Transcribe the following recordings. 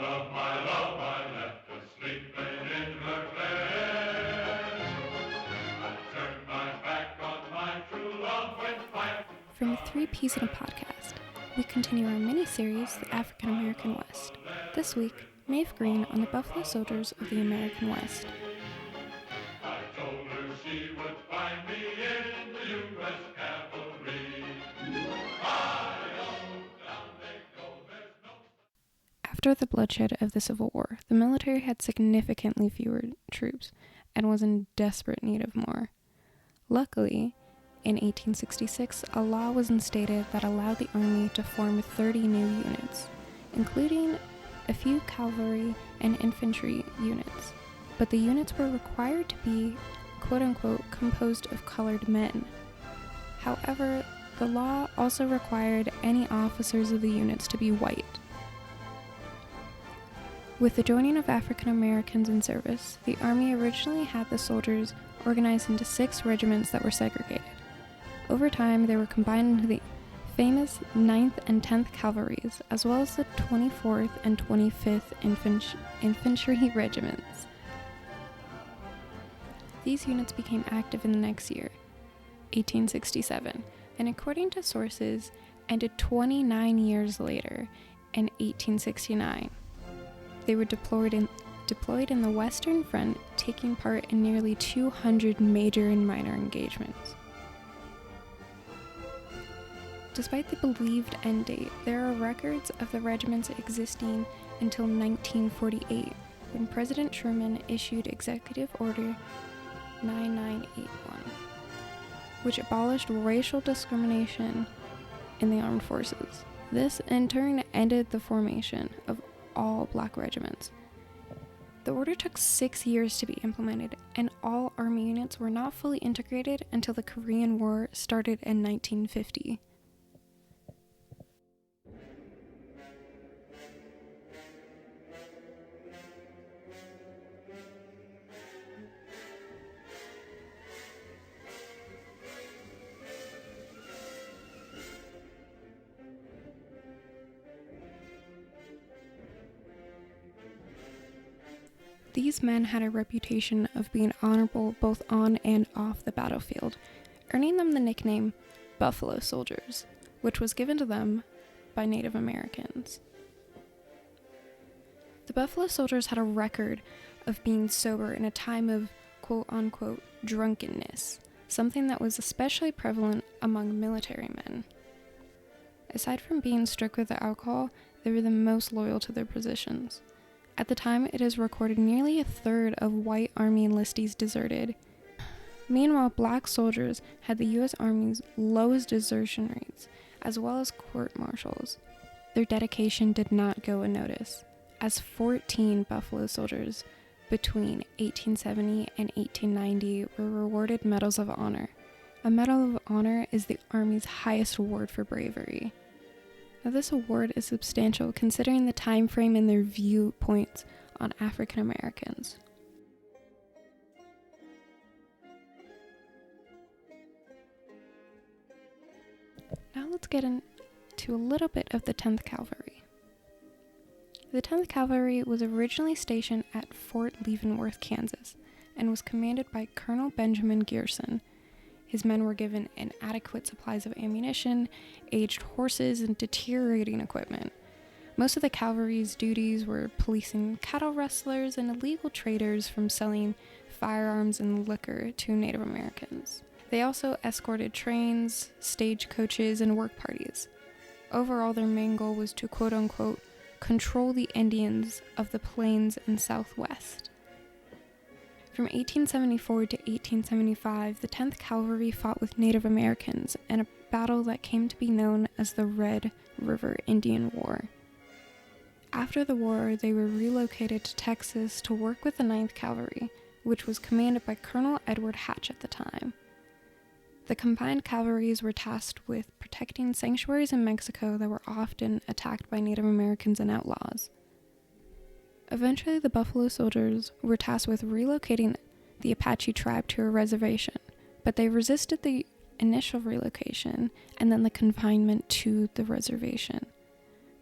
love, I left her sleeping in her bed. I turned my back on my true love when fire. From 3 Peas in a Podcast, we continue our mini-series, The African American West. This week, Maeve Green on the Buffalo Soldiers of the American West. I told her she would find me in the U.S. Cavalry. After the bloodshed of the Civil War, the military had significantly fewer troops and was in desperate need of more. Luckily, in 1866, a law was instated that allowed the Army to form 30 new units, including a few cavalry and infantry units, but the units were required to be, quote-unquote, composed of colored men. However, the law also required any officers of the units to be white. With the joining of African Americans in service, the Army originally had the soldiers organized into 6 regiments that were segregated. Over time, they were combined into the famous 9th and 10th Cavalries, as well as the 24th and 25th Infantry Regiments. These units became active in the next year, 1867, and according to sources, ended 29 years later in 1869. They were deployed in the Western Front, taking part in nearly 200 major and minor engagements. Despite the believed end date, there are records of the regiments existing until 1948, when President Truman issued Executive Order 9981, which abolished racial discrimination in the armed forces. This, in turn, ended the formation of all black regiments. The order took 6 years to be implemented, and all Army units were not fully integrated until the Korean War started in 1950. These men had a reputation of being honorable both on and off the battlefield, earning them the nickname Buffalo Soldiers, which was given to them by Native Americans. The Buffalo Soldiers had a record of being sober in a time of quote-unquote drunkenness, something that was especially prevalent among military men. Aside from being strict with the alcohol, they were the most loyal to their positions. At the time, it is recorded nearly a third of white Army enlistees deserted. Meanwhile, black soldiers had the U.S. Army's lowest desertion rates, as well as court-martials. Their dedication did not go unnoticed, as 14 Buffalo soldiers between 1870 and 1890 were rewarded Medals of Honor. A Medal of Honor is the Army's highest award for bravery. Now, this award is substantial considering the time frame and their viewpoints on African Americans. Now let's get into a little bit of the 10th Cavalry. The 10th Cavalry was originally stationed at Fort Leavenworth, Kansas, and was commanded by Colonel Benjamin Garrison. His men were given inadequate supplies of ammunition, aged horses, and deteriorating equipment. Most of the cavalry's duties were policing cattle rustlers and illegal traders from selling firearms and liquor to Native Americans. They also escorted trains, stagecoaches, and work parties. Overall, their main goal was to quote-unquote control the Indians of the plains and Southwest. From 1874 to 1875, the 10th Cavalry fought with Native Americans in a battle that came to be known as the Red River Indian War. After the war, they were relocated to Texas to work with the 9th Cavalry, which was commanded by Colonel Edward Hatch at the time. The combined cavalries were tasked with protecting sanctuaries in Mexico that were often attacked by Native Americans and outlaws. Eventually, the Buffalo Soldiers were tasked with relocating the Apache tribe to a reservation, but they resisted the initial relocation and then the confinement to the reservation.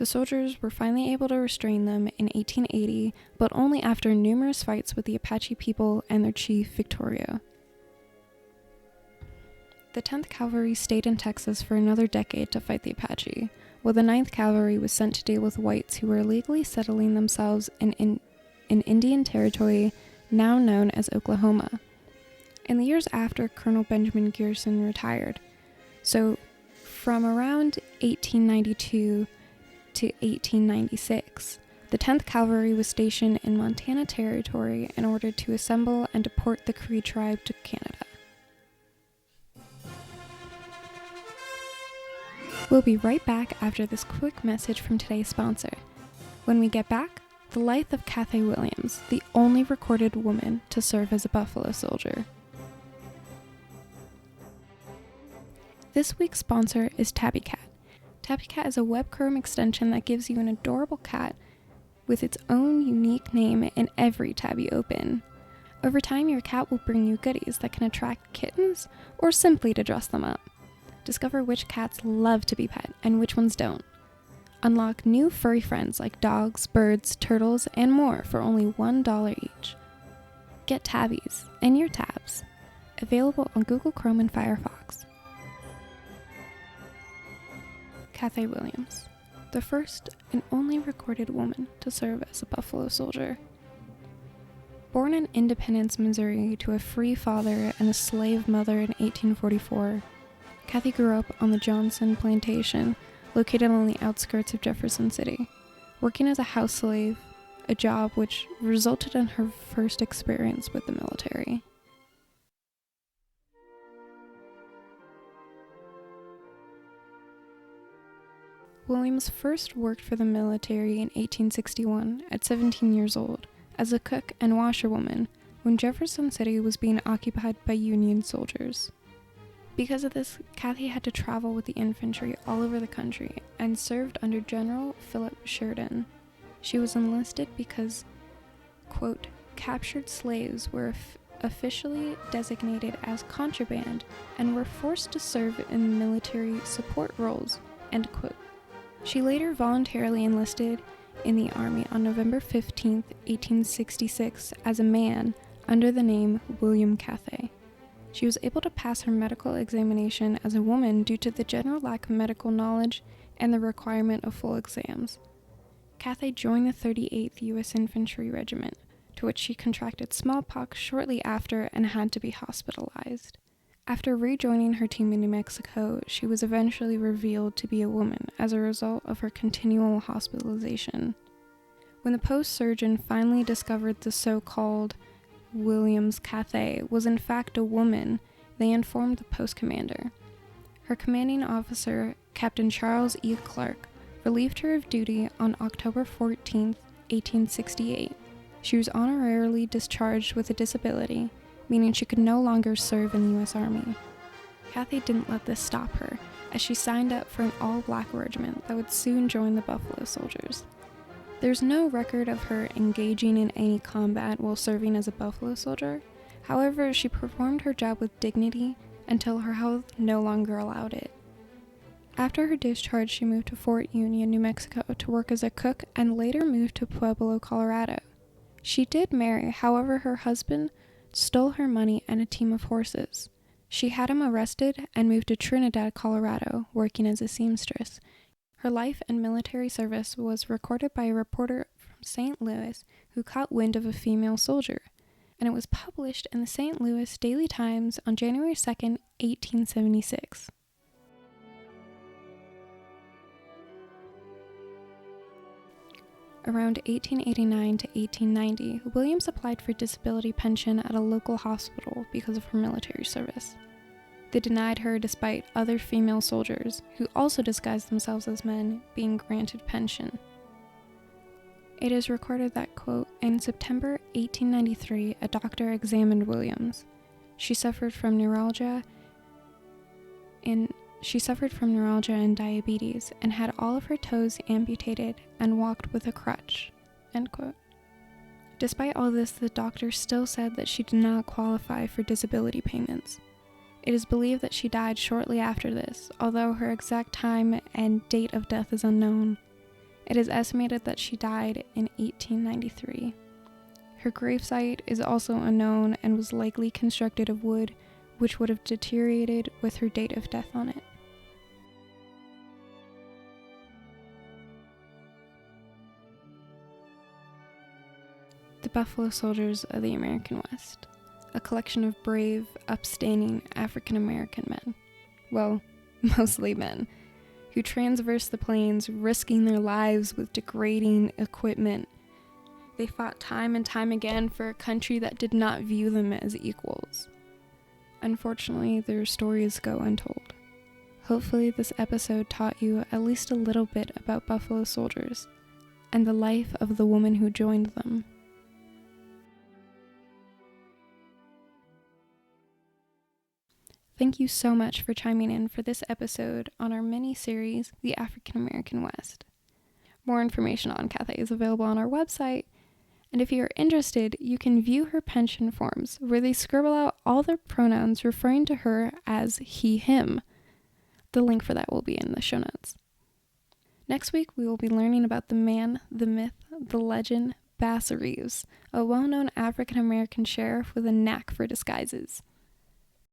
The soldiers were finally able to restrain them in 1880, but only after numerous fights with the Apache people and their chief, Victoria. The 10th Cavalry stayed in Texas for another decade to fight the Apache, while the 9th Cavalry was sent to deal with whites who were illegally settling themselves in Indian Territory, now known as Oklahoma. In the years after Colonel Benjamin Garrison retired, so from around 1892 to 1896, the 10th Cavalry was stationed in Montana Territory in order to assemble and deport the Cree tribe to Canada. We'll be right back after this quick message from today's sponsor. When we get back, the life of Cathay Williams, the only recorded woman to serve as a Buffalo Soldier. This week's sponsor is TabbyCat. TabbyCat is a web Chrome extension that gives you an adorable cat with its own unique name in every tab you open. Over time, your cat will bring you goodies that can attract kittens or simply to dress them up. Discover which cats love to be pet and which ones don't. Unlock new furry friends like dogs, birds, turtles, and more for only $1 each. Get Tabbies in your tabs. Available on Google Chrome and Firefox. Cathay Williams, the first and only recorded woman to serve as a Buffalo Soldier. Born in Independence, Missouri, to a free father and a slave mother in 1844, Cathay grew up on the Johnson Plantation, located on the outskirts of Jefferson City, working as a house slave, a job which resulted in her first experience with the military. Williams first worked for the military in 1861 at 17 years old as a cook and washerwoman when Jefferson City was being occupied by Union soldiers. Because of this, Cathay had to travel with the infantry all over the country and served under General Philip Sheridan. She was enlisted because, quote, captured slaves were officially designated as contraband and were forced to serve in military support roles, end quote. She later voluntarily enlisted in the Army on November 15, 1866, as a man under the name William Cathay. She was able to pass her medical examination as a woman due to the general lack of medical knowledge and the requirement of full exams. Cathay joined the 38th U.S. Infantry Regiment, to which she contracted smallpox shortly after and had to be hospitalized. After rejoining her team in New Mexico, she was eventually revealed to be a woman as a result of her continual hospitalization. When the post surgeon finally discovered the so-called Williams Cathay was in fact a woman, they informed the post commander. Her commanding officer, Captain Charles E. Clark, relieved her of duty on October 14, 1868. She was honorarily discharged with a disability, meaning she could no longer serve in the U.S. Army. Cathay didn't let this stop her, as she signed up for an all-black regiment that would soon join the Buffalo Soldiers. There's no record of her engaging in any combat while serving as a Buffalo Soldier. However, she performed her job with dignity until her health no longer allowed it. After her discharge, she moved to Fort Union, New Mexico to work as a cook and later moved to Pueblo, Colorado. She did marry, however, her husband stole her money and a team of horses. She had him arrested and moved to Trinidad, Colorado, working as a seamstress. Her life and military service was recorded by a reporter from St. Louis who caught wind of a female soldier, and it was published in the St. Louis Daily Times on January 2, 1876. Around 1889 to 1890, Williams applied for disability pension at a local hospital because of her military service. They denied her despite other female soldiers, who also disguised themselves as men, being granted pension. It is recorded that, quote, in September 1893, a doctor examined Williams. She suffered from neuralgia and diabetes and had all of her toes amputated and walked with a crutch, end quote. Despite all this, the doctor still said that she did not qualify for disability payments. It is believed that she died shortly after this, although her exact time and date of death is unknown. It is estimated that she died in 1893. Her gravesite is also unknown and was likely constructed of wood, which would have deteriorated with her date of death on it. The Buffalo Soldiers of the American West, a collection of brave, upstanding African American men, well, mostly men, who traversed the plains, risking their lives with degrading equipment. They fought time and time again for a country that did not view them as equals. Unfortunately, their stories go untold. Hopefully, this episode taught you at least a little bit about Buffalo Soldiers and the life of the woman who joined them. Thank you so much for chiming in for this episode on our mini-series, The African American West. More information on Cathay is available on our website, and if you are interested, you can view her pension forms, where they scribble out all their pronouns referring to her as he, him. The link for that will be in the show notes. Next week, we will be learning about the man, the myth, the legend, Bass Reeves, a well-known African American sheriff with a knack for disguises.